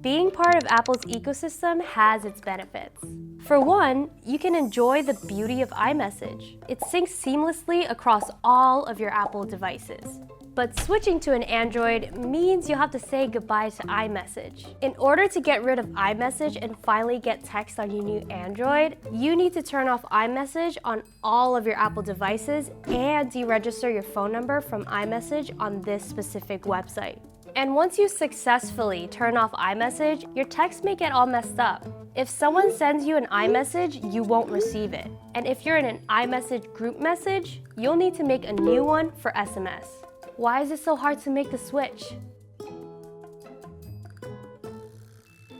Being part of Apple's ecosystem has its benefits. For one, you can enjoy the beauty of iMessage. It syncs seamlessly across all of your Apple devices. But switching to an Android means you'll have to say goodbye to iMessage. In order to get rid of iMessage and finally get text on your new Android, you need to turn off iMessage on all of your Apple devices and deregister your phone number from iMessage on this specific website. And once you successfully turn off iMessage, your text may get all messed up. If someone sends you an iMessage, you won't receive it. And if you're in an iMessage group message, you'll need to make a new one for SMS. Why is it so hard to make the switch?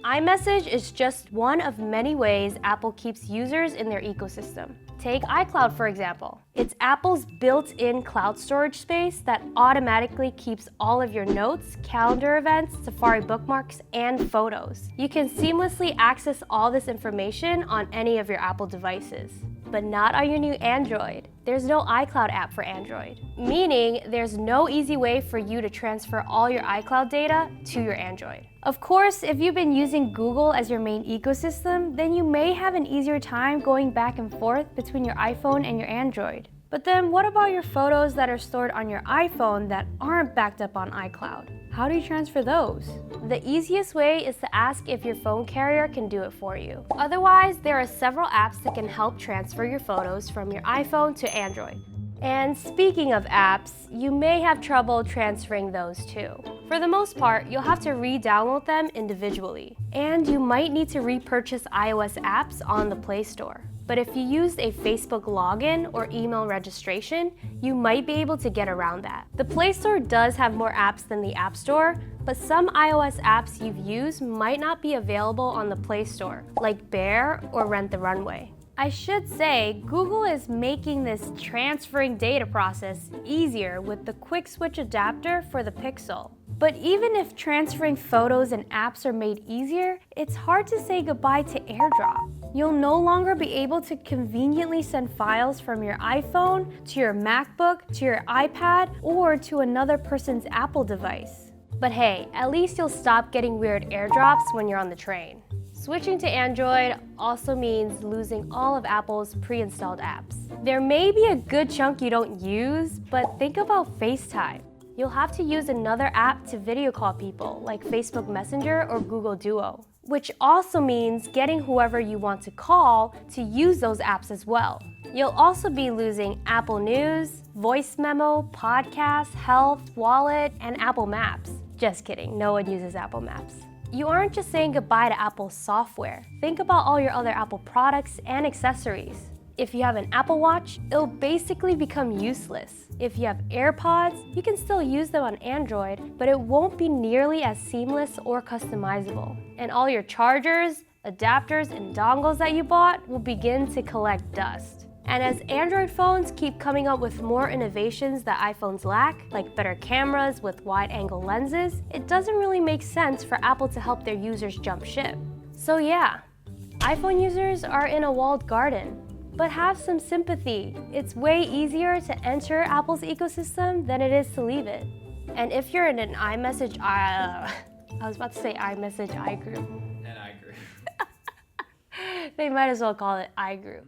iMessage is just one of many ways Apple keeps users in their ecosystem. Take iCloud, for example. It's Apple's built-in cloud storage space that automatically keeps all of your notes, calendar events, Safari bookmarks, and photos. You can seamlessly access all this information on any of your Apple devices. But not on your new Android. There's no iCloud app for Android, meaning there's no easy way for you to transfer all your iCloud data to your Android. Of course, if you've been using Google as your main ecosystem, then you may have an easier time going back and forth between your iPhone and your Android. But then what about your photos that are stored on your iPhone that aren't backed up on iCloud? How do you transfer those? The easiest way is to ask if your phone carrier can do it for you. Otherwise, there are several apps that can help transfer your photos from your iPhone to Android. And speaking of apps, you may have trouble transferring those too. For the most part, you'll have to re-download them individually. And you might need to repurchase iOS apps on the Play Store. But if you used a Facebook login or email registration, you might be able to get around that. The Play Store does have more apps than the App Store, but some iOS apps you've used might not be available on the Play Store, like Bear or Rent the Runway. I should say, Google is making this transferring data process easier with the Quick Switch adapter for the Pixel. But even if transferring photos and apps are made easier, it's hard to say goodbye to Airdrop. You'll no longer be able to conveniently send files from your iPhone to your MacBook, to your iPad, or to another person's Apple device. But hey, at least you'll stop getting weird airdrops when you're on the train. Switching to Android also means losing all of Apple's pre-installed apps. There may be a good chunk you don't use, but think about FaceTime. You'll have to use another app to video call people, like Facebook Messenger or Google Duo, which also means getting whoever you want to call to use those apps as well. You'll also be losing Apple News, Voice Memo, Podcasts, Health, Wallet, and Apple Maps. Just kidding, no one uses Apple Maps. You aren't just saying goodbye to Apple software. Think about all your other Apple products and accessories. If you have an Apple Watch, it'll basically become useless. If you have AirPods, you can still use them on Android, but it won't be nearly as seamless or customizable. And all your chargers, adapters, and dongles that you bought will begin to collect dust. And as Android phones keep coming up with more innovations that iPhones lack, like better cameras with wide-angle lenses, it doesn't really make sense for Apple to help their users jump ship. So yeah, iPhone users are in a walled garden. But have some sympathy. It's way easier to enter Apple's ecosystem than it is to leave it. And if you're in an iMessage, I was about to say iMessage iGroup. An iGroup. They might as well call it iGroup.